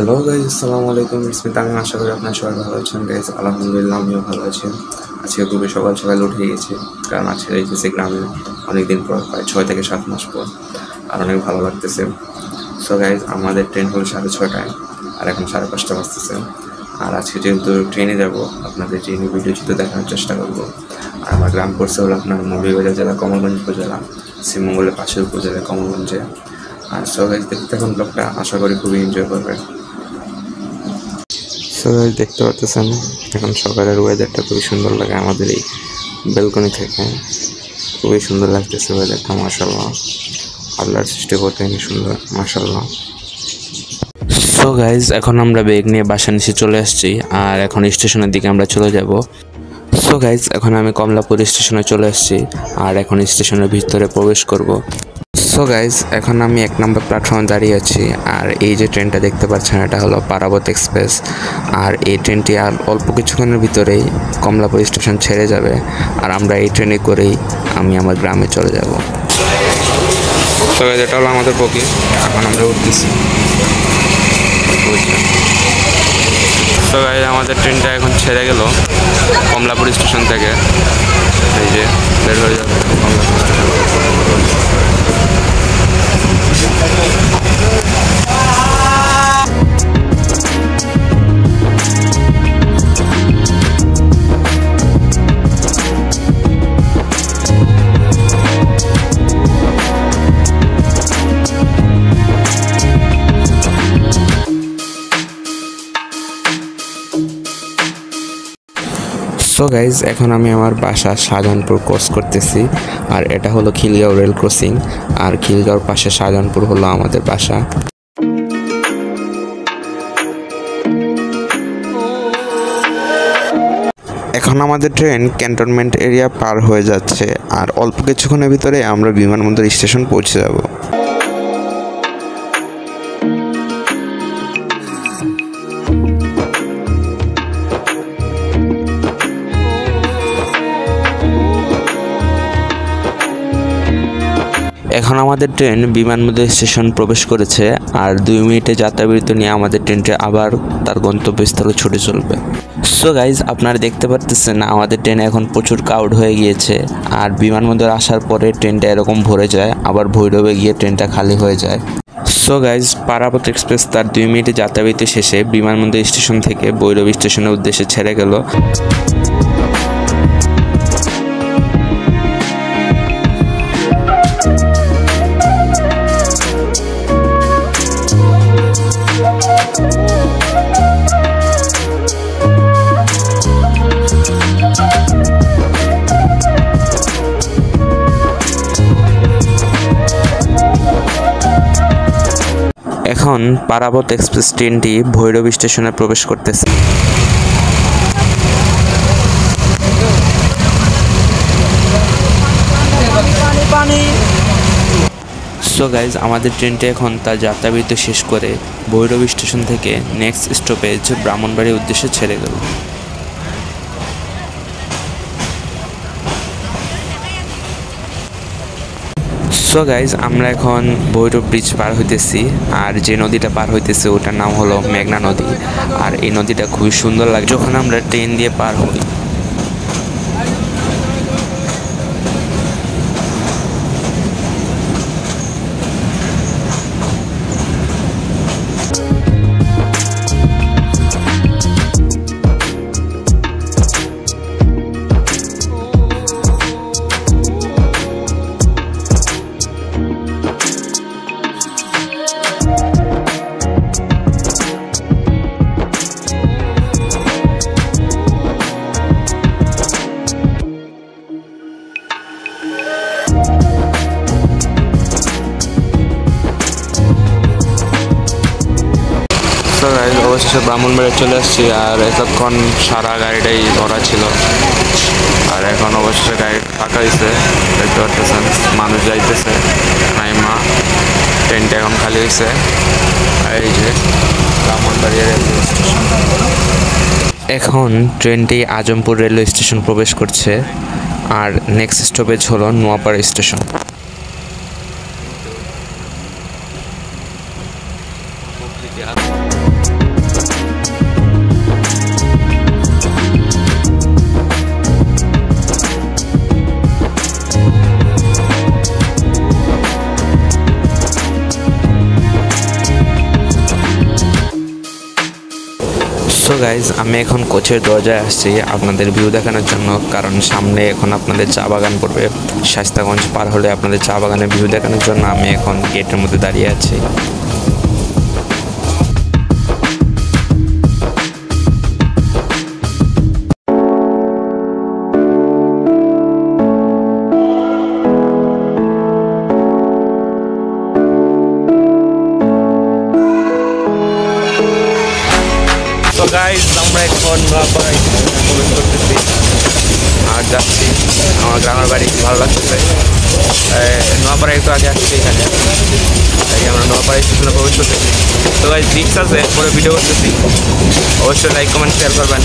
Hello guys, আসসালামু আলাইকুম। আমি আশা করি আপনার সবাই ভালো আছেন গাইজ। আলহামদুলিল্লাহ, আমিও ভালো আছি। আজকে খুবই সকাল সকাল উঠে গেছি, কারণ আজকে যাইতেছি গ্রামে অনেকদিন পর, প্রায় 6 থেকে 7 মাস পর, আর অনেক ভালো লাগতেছে। সো গাইজ, আমাদের ট্রেন হলো 6:30টায়, আর এখন 5:30 বাজতেছে। আর আজকে যেহেতু ট্রেনে যাব, আপনাদের ট্রেনে ভিডিও চিত্র দেখানোর চেষ্টা করবো। আর আমার গ্রাম পড়ছে হলো আপনার মৌলভীবাজার জেলা কমলগঞ্জ উপজেলা, শ্রীমঙ্গলের পাশের উপজেলা কমলগঞ্জে। আর সো গাইজ, দেখতে এখন ব্লগটা আশা করি খুবই এনজয় করবেন। সো গাইজ, দেখতে পাচ্ছেন এখন সকালের ওয়েদারটা খুবই সুন্দর লাগে আমাদের এই ব্যালকনি থেকে। খুবই সুন্দর লাগতেছে ওয়েদারটা, মাশাআল্লাহ। আল্লাহর সৃষ্টি করতে সুন্দর, মাশাআল্লাহ। সো গাইজ, এখন আমরা ব্যাগ নিয়ে বাসা নিচে চলে আসছি, আর এখন স্টেশনের দিকে আমরা চলে যাব। সো গাইজ, এখন আমি কমলাপুর স্টেশনে চলে আসছি, আর এখন স্টেশনের ভিতরে প্রবেশ করব। সো গাইজ, এখন আমি 1 নম্বর প্ল্যাটফর্মে দাঁড়িয়ে আছি, আর এই যে ট্রেনটা দেখতে পাচ্ছেন এটা হলো পারাবত এক্সপ্রেস। আর এই ট্রেনটি আর অল্প কিছুক্ষণের ভিতরেই কমলাপুর স্টেশন ছেড়ে যাবে, আর আমরা এই ট্রেনে করেই আমি আমার গ্রামে চলে যাব। সো গাইজ, এটা হলো আমাদের বগি, এখন আমরা উঠতেছি। সো গাইজ, আমাদের ট্রেনটা এখন ছেড়ে গেল কমলাপুর স্টেশন থেকে। এই যে বের হয়ে যাবে কমলাপুর স্টেশন। সো গাইজ, এখন আমি আমার বাসা শাহজাহানপুর ক্রস করতেছি, আর এটা হলো খিলগাঁও রেল ক্রসিং, আর খিলগাঁওর পাশে শাহজাহানপুর হলো আমাদের বাসা। এখন আমাদের ট্রেন ক্যান্টনমেন্ট এরিয়া পার হয়ে যাচ্ছে, আর অল্প কিছুক্ষণের ভিতরে আমরা বিমানবন্দর স্টেশন পৌঁছে যাব। এখন আমাদের ট্রেন বিমানবন্দর স্টেশন প্রবেশ করেছে, আর 2 মিনিটে যাত্রাবিরতি নিয়ে আমাদের ট্রেনটি আবার তার গন্তব্যস্থলে ছুটে চলবে। সো গাইজ, আপনারা দেখতে পারতেছেন আমাদের ট্রেনে এখন প্রচুর ক্রাউড হয়ে গিয়েছে, আর বিমানবন্দর আসার পরে ট্রেনটা এরকম ভরে যায়, আবার ভৈরবে গিয়ে ট্রেনটা খালি হয়ে যায়। সো গাইজ, পারাবত এক্সপ্রেস তার 2 মিনিটে যাত্রাবিরতি শেষে বিমানবন্দর স্টেশন থেকে ভৈরব স্টেশনের উদ্দেশ্যে ছেড়ে গেল। এখন পারাবত এক্সপ্রেস ট্রেনটি ভৈরব স্টেশনে প্রবেশ করতেছে। সো গাইজ, আমাদের ট্রেনটি এখন তার যাত্রাবিরতি শেষ করে ভৈরব স্টেশন থেকে নেক্সট স্টপেজ ব্রাহ্মণবাড়ির উদ্দেশ্যে ছেড়ে গেল। সো গাইজ, আমরা এখন ভৈরব ব্রিজ পার হইতেছি, আর যে নদীটা পার হইতেছে ওটার নাম হলো মেঘনা নদী। আর এই নদীটা খুবই সুন্দর লাগে যখন আমরা ট্রেন দিয়ে পার হই। অবশেষে ব্রাহ্মণবাড়িয়া চলে আসছি, আর এতক্ষণ সারা গাড়িটাই ভরা ছিল, আর এখন অবশেষে গাড়ি ফাঁকা হয়েছে। দেখতে পাচ্ছেন মানুষ যাইতেছে নাইমা, ট্রেনটা এখন খালি হয়েছে। আর এই যে ব্রাহ্মণবাড়িয়া রেলওয়ে স্টেশন। এখন ট্রেনটি আজমপুর রেলওয়ে স্টেশন প্রবেশ করছে, আর নেক্সট স্টপেজ হলো নোয়াপাড়া স্টেশন। প্রকৃতি গাইজ আমি এখন কোচের দরজায় আসছি আপনাদের ভিউ দেখানোর জন্য, কারণ সামনে এখন আপনাদের চা বাগান পড়বে। শায়েস্তাগঞ্জ পার হলে আপনাদের চা বাগানের ভিউ দেখানোর জন্য আমি এখন গেটের মধ্যে দাঁড়িয়ে আছি। তো গাইজ আমরা এখন নোয়াপাড়ায় প্রবেশ করতেছি আর যাচ্ছি আমার গ্রামের বাড়ি। ভালো লাগতেছে। নোয়াপাড়ায় একটু আগে আসছি এখানে, তাই আমরা নোয়াপাড়া স্টেশনে প্রবেশ করতেছি। তো গাইজ রিক্স আছে, পরে ভিডিও করতেছি, অবশ্যই লাইক কমেন্ট শেয়ার করবেন।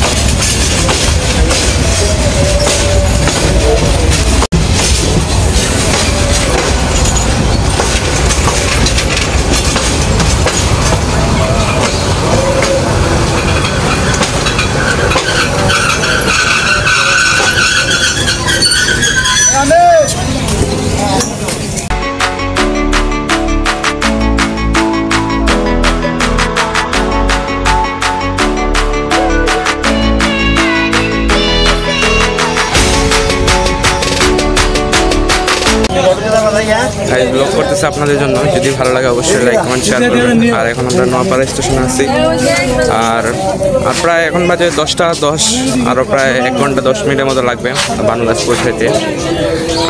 ব্লগ করতেছে আপনাদের জন্য, যদি ভালো লাগে অবশ্যই লাইক কমেন্ট শেয়ার করবেন। আর এখন আমরা নোয়াপাড়া স্টেশনে আছি, আর প্রায় এখন বাজে 10টা 10, আরও প্রায় 1 ঘন্টা 10 মিনিটের মতো লাগবে বানুগাছ পৌঁছাইতে।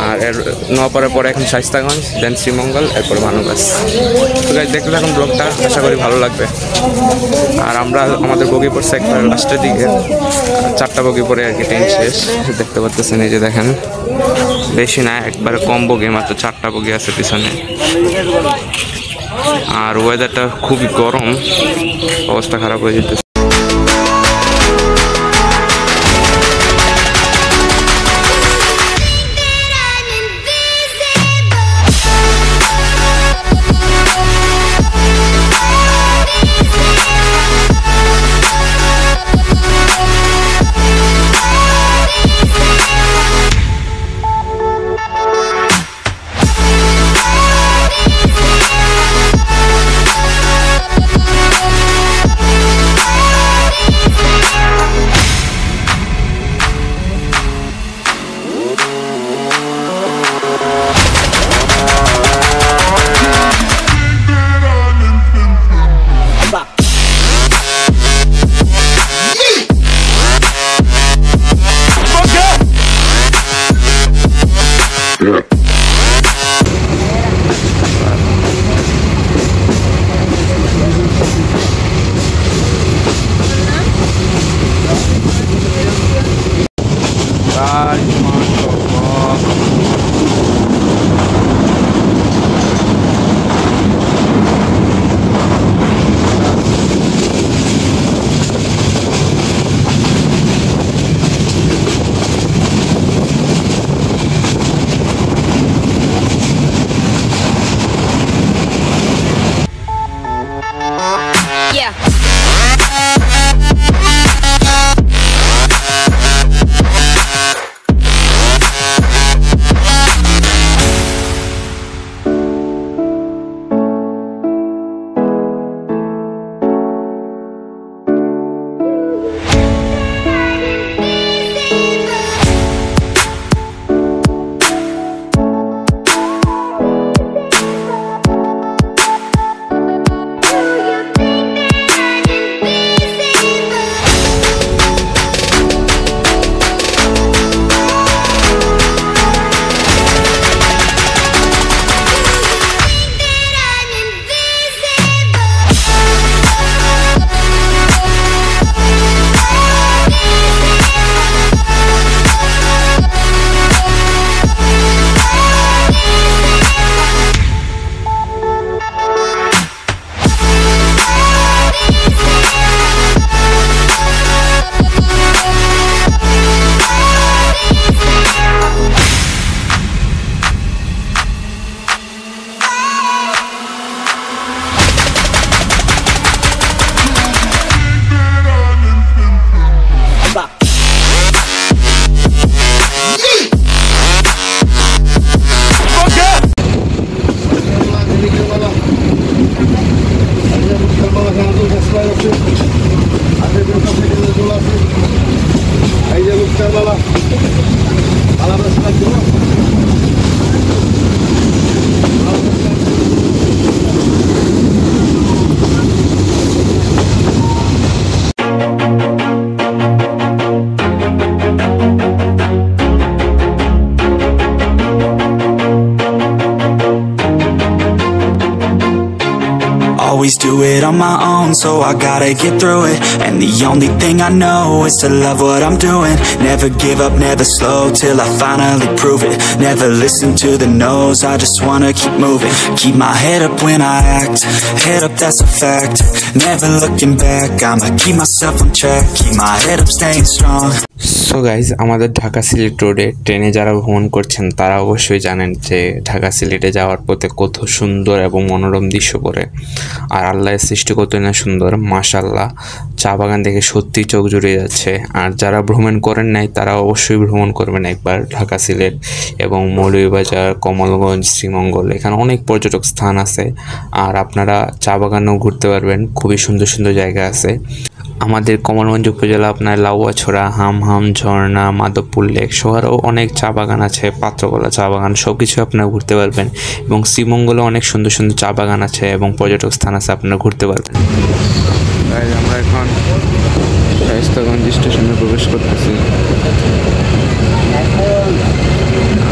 আর এর নোয়াপাড়ার পরে এখন শায়েস্তাগঞ্জ, দেন শ্রীমঙ্গল, এরপর বানুগাছ। তো গাইজ দেখলে এখন ব্লগটা আশা করি ভালো লাগবে। আর আমরা আমাদের বগি পড়ছে একবার লাস্টের দিকে, 4টা বগি পরে আর কি ট্রেন শেষ। দেখতে পাচ্ছেন, এই যে দেখেন, বেশি না, একবারে কম বগি, মাত্র 4টা বগি আছে পিছনে। আর ওয়েদারটা খুবই গরম, অবস্থা খারাপ হয়ে যেতেছে। do it on my own, so I gotta get through it. And the only thing I know is to love what I'm doing. Never give up, never slow, till I finally prove it. Never listen to the no's, I just wanna keep moving. Keep my head up when I act, head up, that's a fact. Never looking back, I'ma keep myself on track. Keep my head up, staying strong. So guys, আমাদের ঢাকা সিলেট রোডে ট্রেনে যারা ভ্রমণ করছেন তারা অবশ্যই জানেন যে ঢাকা সিলেটে যাওয়ার পথে কত সুন্দর এবং মনোরম দৃশ্য পড়ে। আর আল্লাহর সৃষ্টি কতই না সুন্দর, মাশাআল্লাহ। চা বাগান দেখে সত্যি চোখ জুড়িয়ে যাচ্ছে। আর যারা ভ্রমণ করেন নাই তারা অবশ্যই ভ্রমণ করবেন একবার ঢাকা সিলেট এবং মৌলভীবাজার, কমলগঞ্জ, শ্রীমঙ্গল, এখানে অনেক পর্যটক স্থান আছে। আর আপনারা চা বাগানেও ঘুরতে পারবেন, খুবই সুন্দর সুন্দর জায়গা আছে। আমাদের কমলগঞ্জ উপজেলা আপনার লাউয়াছড়া, হামহাম, ঝর্ণা, মাধবপুর লেক শহরেও অনেক চা বাগান আছে, পাত্রকলা চা বাগান, সব কিছু আপনারা ঘুরতে পারবেন। এবং শ্রীমঙ্গলে অনেক সুন্দর সুন্দর চা বাগান আছে এবং পর্যটক স্থান আছে, আপনারা ঘুরতে পারবেন। আমরা এখন শায়েস্তাগঞ্জ স্টেশনে প্রবেশ করতেছি।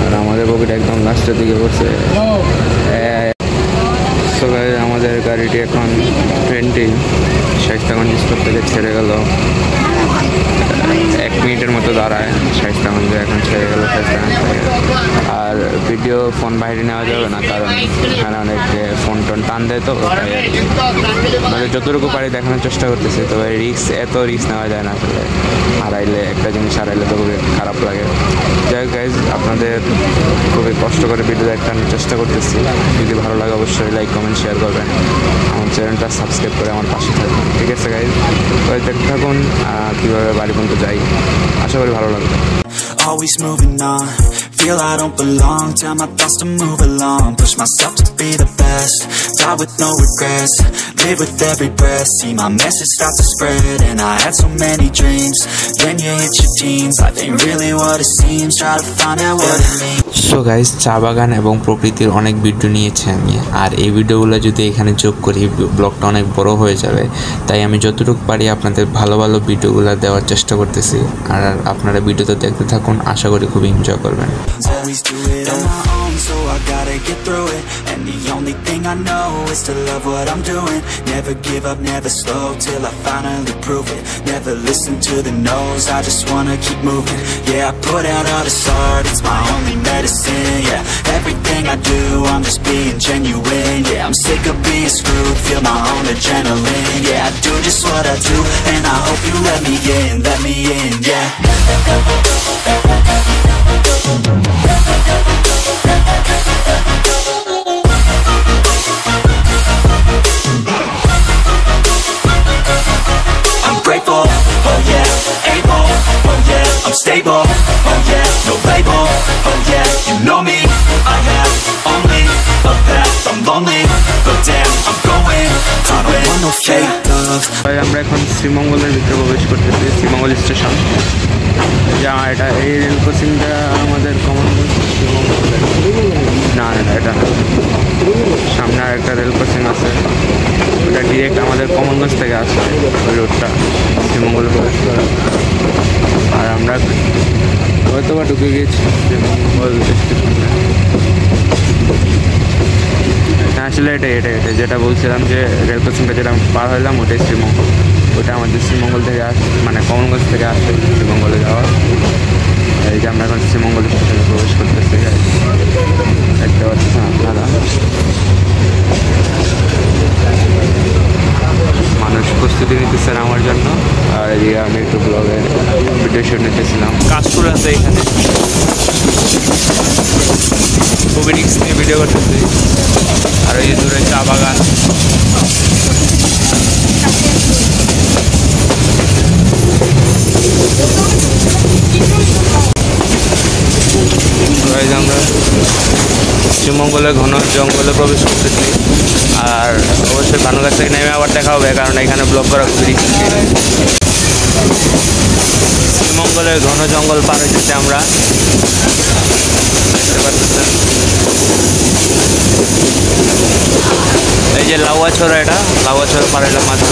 আর আমাদের বগিটা একদম লাস্টের দিকে পড়ছে। আমাদের গাড়িটি এখন ট্রেনটি শায়েস্তাগঞ্জ স্টপ থেকে ছেড়ে গেল। 1 মিনিটের মতো দাঁড়ায় শায়েস্তাগঞ্জে, এখন ছেড়ে গেল শায়েস্তাগঞ্জ থেকে। আর ভিডিও ফোন বাইরে নেওয়া যাবে না, কারণ এখানে অনেক ফোন টোন টান দেয়, তো মানে যতটুকু পারি দেখানোর চেষ্টা করতেছি। তবে এত রিস্ক নেওয়া যায় না আসলে। হারাইলে একটা জিনিস হারাইলে তো খুবই খারাপ লাগে। যাই হোক গাইজ, আপনাদের খুবই কষ্ট করে ভিডিও দেখানোর চেষ্টা করতেছি। যদি ভালো লাগে অবশ্যই লাইক, কমেন্ট, শেয়ার করবেন। আমার চ্যানেলটা সাবস্ক্রাইব করে আমার পাশে থাকবেন, ঠিক আছে গাইজ? তো দেখতে থাকুন কীভাবে বাড়ি পর্যন্ত যাই, আশা করি ভালো লাগবে। Always moving on, feel I don't belong. Tell my thoughts to move along, push myself to be the best. Die with no regrets, live with every breath. See my message start to spread, and I had so many dreams. Then you hit your teens, life ain't really what it seems. Try to find out what it means. So guys, চা বাগান এবং প্রকৃতির অনেক video নিয়েছি আমি। আর এই ভিডিওগুলো যদি এখানে যোগ করি ব্লগটা অনেক বড় হয়ে যাবে। তাই আমি যতটুকু পারি আপনাদের ভালো ভালো ভিডিওগুলো দেওয়ার চেষ্টা করতেছি। আর আপনারা ভিডিওতে দেখতে থাকুন, আশা করি খুবই এনজয় করবেন। Always do it on my own, so I gotta get through it. And the only thing I know is to love what I'm doing. Never give up, never slow, till I finally prove it. Never listen to the no's, I just wanna keep moving. Yeah, I put out all this art, it's my only medicine. Yeah, everything I do, I'm just being genuine. Yeah, I'm sick of being screwed, feel my own adrenaline. Yeah, I do just what I do, and I hope you let me in, yeah. I'm grateful, oh yeah, able, oh yeah, I'm stable, oh yeah, no label, oh yeah, you know me, I have only a path, I'm lonely, but damn, I'm going to win, I don't want no fake love. আমরা এখন শ্রীমঙ্গলের ভিতরে প্রবেশ করতেছি, Sreemangal station. যা এটা এই rail ক্রসিংটা আমাদের কমলগঞ্জ না, এটা না, সামনে আর একটা রেল ক্রসিং আছে, ওটা ডিরেক্ট আমাদের কমলগঞ্জ থেকে আসে ওই রোডটা শ্রীমঙ্গলে প্রবেশ করে। আর আমরা হয়তো বা ঢুকে গেছি শ্রীমঙ্গল স্টেশনে। আসলে এটাই যেটা বলছিলাম, যে রেল ক্রসিংটা যেটা পার হইলাম ওটাই শ্রীমঙ্গল। ওটা আমাদের শ্রীমঙ্গল থেকে মানে কমলগঞ্জ থেকে আসে শ্রীমঙ্গলে যাওয়া। এই যে আমরা এখন শ্রীমঙ্গল স্টেশনে প্রবেশ করতেছি, দেখতে পাচ্ছেন আপনারা। মানুষ প্রস্তুতি নিতেছেন আমার জন্য, আর এদিকে আমি একটু ব্লগে ভিডিও শুট নিতেছিলাম। কাশফুল আছে এখানে, খুবই রিস্ক নিয়ে ভিডিও করতেছি। আর এই দূরে চা বাগান। আমরা শ্রীমঙ্গলে ঘন জঙ্গলে প্রবেশ করতেছি। আর অবশ্যই ভানুগাছ থেকে নেমে আবার দেখা হবে, কারণ এখানে ব্লগ করা খুবই রিস্কি। শ্রীমঙ্গলের ঘন জঙ্গল পার হইতেছি আমরা, দেখতে পাচ্ছেন। এই যে লাউয়াছড়া, এটা লাউয়াছড়া পার হইলাম মাত্র।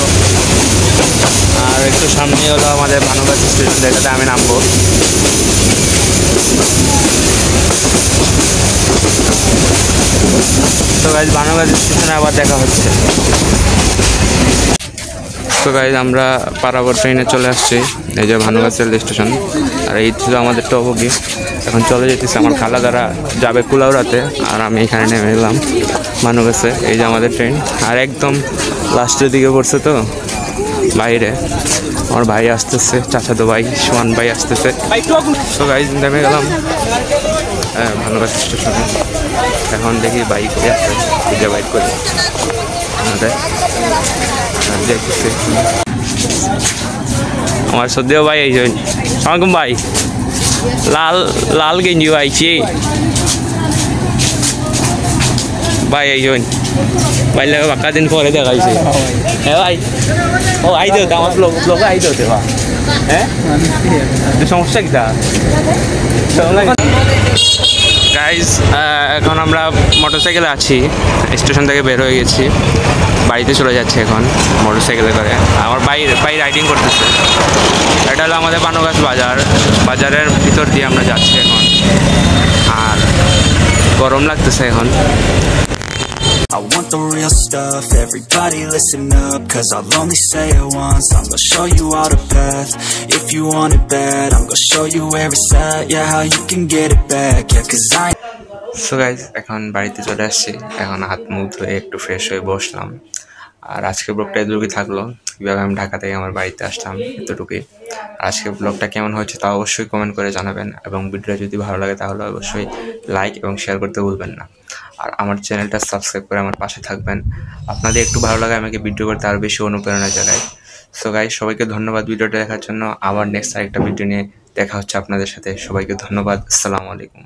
আর একটু সামনে হলো আমাদের ভানুগাছ স্টেশন, যেটাতে আমি নামবো। তো গাইজ ভানুগাছ স্টেশনে আবার দেখা হচ্ছে। তো গাইজ আমরা পারাবর ট্রেনে চলে আসছি, এই যে ভানুগাছ রেল স্টেশন। আর এই ছিল আমাদের টবগি। এখন চলে যেতেছে, আমার খালা দ্বারা যাবে কুলাউড়াতে, আর আমি এখানে নেমে এলাম ভানুগাছে। এই যে আমাদের ট্রেন, আর একদম লাস্টের দিকে পড়ছে তো বাইরে। আমার ভাই আসতেছে, চাচাতো ভাই সোহান ভাই আসতেছে। তো গাইজ নেমে গেলাম ভানুগাছ স্টেশনে। এখন দেখি বাইক করে আসছে, পূজা বাইক করে দেখতেছি। আমার সদ্যও ভাই এই জন্য আমাকে ভাই লাল লাল গেঞ্জি আইছি ভাই এই জন্য ভাই লাগে বাক্কা দিন পরে দেখাইছে। হ্যাঁ ভাই, ও আইতে হতো আমার ব্লগ আইতে হতে বা। হ্যাঁ সমস্যা কিটা গাইজ। এখন আমরা মোটরসাইকেলে আছি, স্টেশন থেকে বের হয়ে গেছি, বাড়িতে চলে যাচ্ছে এখন মোটরসাইকেলে করে। আমার ভাই রাইডিং করতেছে। এটা হলো আমাদের ভানুগাছ বাজার, বাজারের ভিতর দিয়ে আমরা যাচ্ছি এখন। আর গরম লাগতেছে এখন। I want the real stuff, everybody listen up, cause I'll only say it once, I'm gonna show you all the path. If you want it bad, I'm gonna show you where it's at, yeah, how you can get it back, yeah, cause I so guys এখন বাড়িতে চলে আসছি, এখন হাত মুখ ধুয়ে একটু fresh হয়ে বসলাম। আর আজকের ব্লগটা এতটুকুই থাকলো, কীভাবে আমি ঢাকা থেকে আমার বাড়িতে আসলাম এতটুকুই। আজকের ব্লগটা কেমন হয়েছে তা অবশ্যই কমেন্ট করে জানাবেন, এবং ভিডিওটা যদি ভালো লাগে তাহলে অবশ্যই লাইক এবং শেয়ার করতে ভুলবেন না। আর আমার চ্যানেলটা সাবস্ক্রাইব করে আমার পাশে থাকবেন। আপনাদের একটু ভালো লাগে আমাকে ভিডিও করতে আরও বেশি অনুপ্রেরণা জাগায়। সো গাইজ সবাইকে ধন্যবাদ ভিডিওটা দেখার জন্য। আবার নেক্সট আরেকটা ভিডিও নিয়ে দেখা হচ্ছে আপনাদের সাথে। সবাইকে ধন্যবাদ, আসসালামু আলাইকুম।